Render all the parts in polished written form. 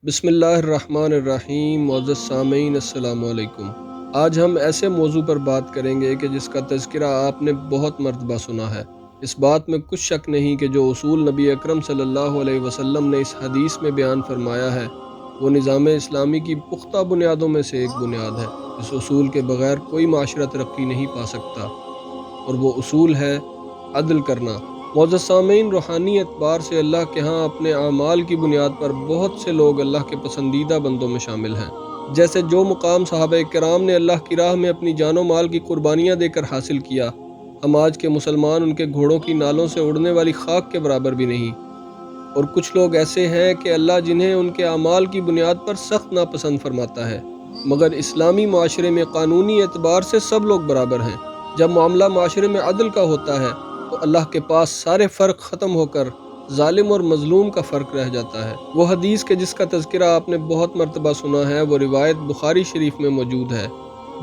بسم اللہ الرحمن الرحیم۔ معزز سامعین السلام علیکم۔ آج ہم ایسے موضوع پر بات کریں گے کہ جس کا تذکرہ آپ نے بہت مرتبہ سنا ہے۔ اس بات میں کچھ شک نہیں کہ جو اصول نبی اکرم صلی اللہ علیہ وسلم نے اس حدیث میں بیان فرمایا ہے وہ نظام اسلامی کی پختہ بنیادوں میں سے ایک بنیاد ہے۔ اس اصول کے بغیر کوئی معاشرہ ترقی نہیں پا سکتا، اور وہ اصول ہے عدل کرنا۔ معزز سامعین، روحانی اعتبار سے اللہ کے ہاں اپنے اعمال کی بنیاد پر بہت سے لوگ اللہ کے پسندیدہ بندوں میں شامل ہیں۔ جیسے جو مقام صحابہ کرام نے اللہ کی راہ میں اپنی جان و مال کی قربانیاں دے کر حاصل کیا، ہم آج کے مسلمان ان کے گھوڑوں کی نالوں سے اڑنے والی خاک کے برابر بھی نہیں۔ اور کچھ لوگ ایسے ہیں کہ اللہ جنہیں ان کے اعمال کی بنیاد پر سخت ناپسند فرماتا ہے، مگر اسلامی معاشرے میں قانونی اعتبار سے سب لوگ برابر ہیں۔ جب معاملہ معاشرے میں عدل کا ہوتا ہے تو اللہ کے پاس سارے فرق ختم ہو کر ظالم اور مظلوم کا فرق رہ جاتا ہے۔ وہ حدیث کے جس کا تذکرہ آپ نے بہت مرتبہ سنا ہے، وہ روایت بخاری شریف میں موجود ہے۔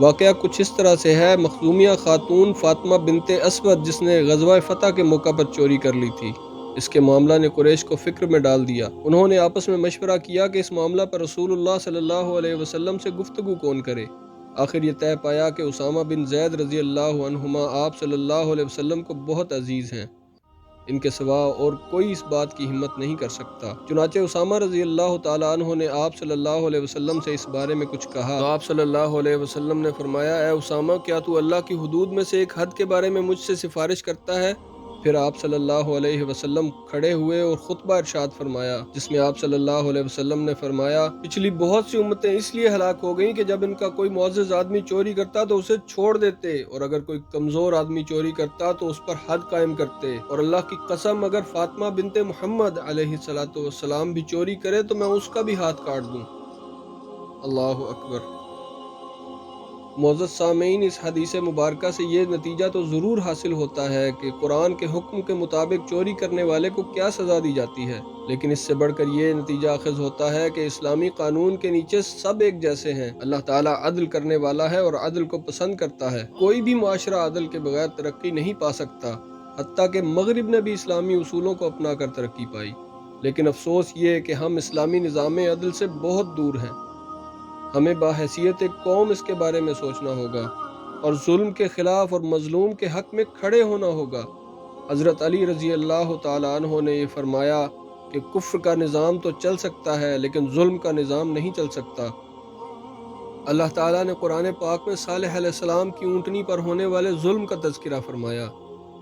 واقعہ کچھ اس طرح سے ہے: مخزومیہ خاتون فاطمہ بنت اسود، جس نے غزوہ فتح کے موقع پر چوری کر لی تھی، اس کے معاملہ نے قریش کو فکر میں ڈال دیا۔ انہوں نے آپس میں مشورہ کیا کہ اس معاملہ پر رسول اللہ صلی اللہ علیہ وسلم سے گفتگو کون کرے۔ آخر یہ طے پایا کہ اسامہ بن زید رضی اللہ عنہما آپ صلی اللہ علیہ وسلم کو بہت عزیز ہیں، ان کے سوا اور کوئی اس بات کی ہمت نہیں کر سکتا۔ چنانچہ اسامہ رضی اللہ تعالیٰ عنہ نے آپ صلی اللہ علیہ وسلم سے اس بارے میں کچھ کہا تو آپ صلی اللہ علیہ وسلم نے فرمایا: اے اسامہ، کیا تو اللہ کی حدود میں سے ایک حد کے بارے میں مجھ سے سفارش کرتا ہے؟ پھر آپ صلی اللہ علیہ وسلم کھڑے ہوئے اور خطبہ ارشاد فرمایا، جس میں آپ صلی اللہ علیہ وسلم نے فرمایا: پچھلی بہت سی امتیں اس لیے ہلاک ہو گئیں کہ جب ان کا کوئی معزز آدمی چوری کرتا تو اسے چھوڑ دیتے، اور اگر کوئی کمزور آدمی چوری کرتا تو اس پر حد قائم کرتے، اور اللہ کی قسم اگر فاطمہ بنت محمد علیہ السلام بھی چوری کرے تو میں اس کا بھی ہاتھ کاٹ دوں۔ اللہ اکبر۔ معزز سامعین، اس حدیث مبارکہ سے یہ نتیجہ تو ضرور حاصل ہوتا ہے کہ قرآن کے حکم کے مطابق چوری کرنے والے کو کیا سزا دی جاتی ہے، لیکن اس سے بڑھ کر یہ نتیجہ اخذ ہوتا ہے کہ اسلامی قانون کے نیچے سب ایک جیسے ہیں۔ اللہ تعالیٰ عدل کرنے والا ہے اور عدل کو پسند کرتا ہے۔ کوئی بھی معاشرہ عدل کے بغیر ترقی نہیں پا سکتا، حتیٰ کہ مغرب نے بھی اسلامی اصولوں کو اپنا کر ترقی پائی، لیکن افسوس یہ کہ ہم اسلامی نظام عدل سے بہت دور ہیں۔ ہمیں بحیثیت ایک قوم اس کے بارے میں سوچنا ہوگا، اور ظلم کے خلاف اور مظلوم کے حق میں کھڑے ہونا ہوگا۔ حضرت علی رضی اللہ تعالیٰ عنہ نے یہ فرمایا کہ کفر کا نظام تو چل سکتا ہے لیکن ظلم کا نظام نہیں چل سکتا۔ اللہ تعالیٰ نے قرآن پاک میں صالح علیہ السلام کی اونٹنی پر ہونے والے ظلم کا تذکرہ فرمایا،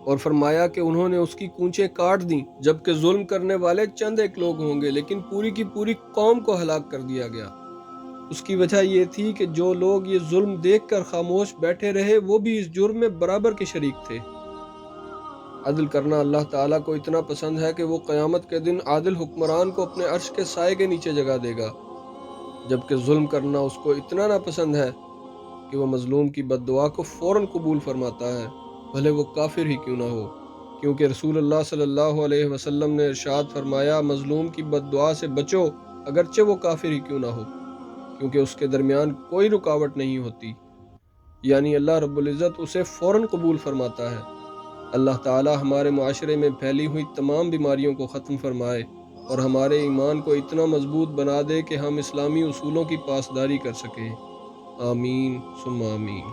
اور فرمایا کہ انہوں نے اس کی کونچیں کاٹ دیں، جبکہ ظلم کرنے والے چند ایک لوگ ہوں گے لیکن پوری کی پوری قوم کو ہلاک کر دیا گیا۔ اس کی وجہ یہ تھی کہ جو لوگ یہ ظلم دیکھ کر خاموش بیٹھے رہے وہ بھی اس جرم میں برابر کے شریک تھے۔ عدل کرنا اللہ تعالیٰ کو اتنا پسند ہے کہ وہ قیامت کے دن عادل حکمران کو اپنے عرش کے سائے کے نیچے جگہ دے گا، جبکہ ظلم کرنا اس کو اتنا ناپسند ہے کہ وہ مظلوم کی بد دعا کو فوراً قبول فرماتا ہے، بھلے وہ کافر ہی کیوں نہ ہو، کیونکہ رسول اللہ صلی اللہ علیہ وسلم نے ارشاد فرمایا: مظلوم کی بد دعا سے بچو اگرچہ وہ کافر ہی کیوں نہ ہو، کیونکہ اس کے درمیان کوئی رکاوٹ نہیں ہوتی، یعنی اللہ رب العزت اسے فوراً قبول فرماتا ہے۔ اللہ تعالی ہمارے معاشرے میں پھیلی ہوئی تمام بیماریوں کو ختم فرمائے اور ہمارے ایمان کو اتنا مضبوط بنا دے کہ ہم اسلامی اصولوں کی پاسداری کر سکیں۔ آمین ثم آمین۔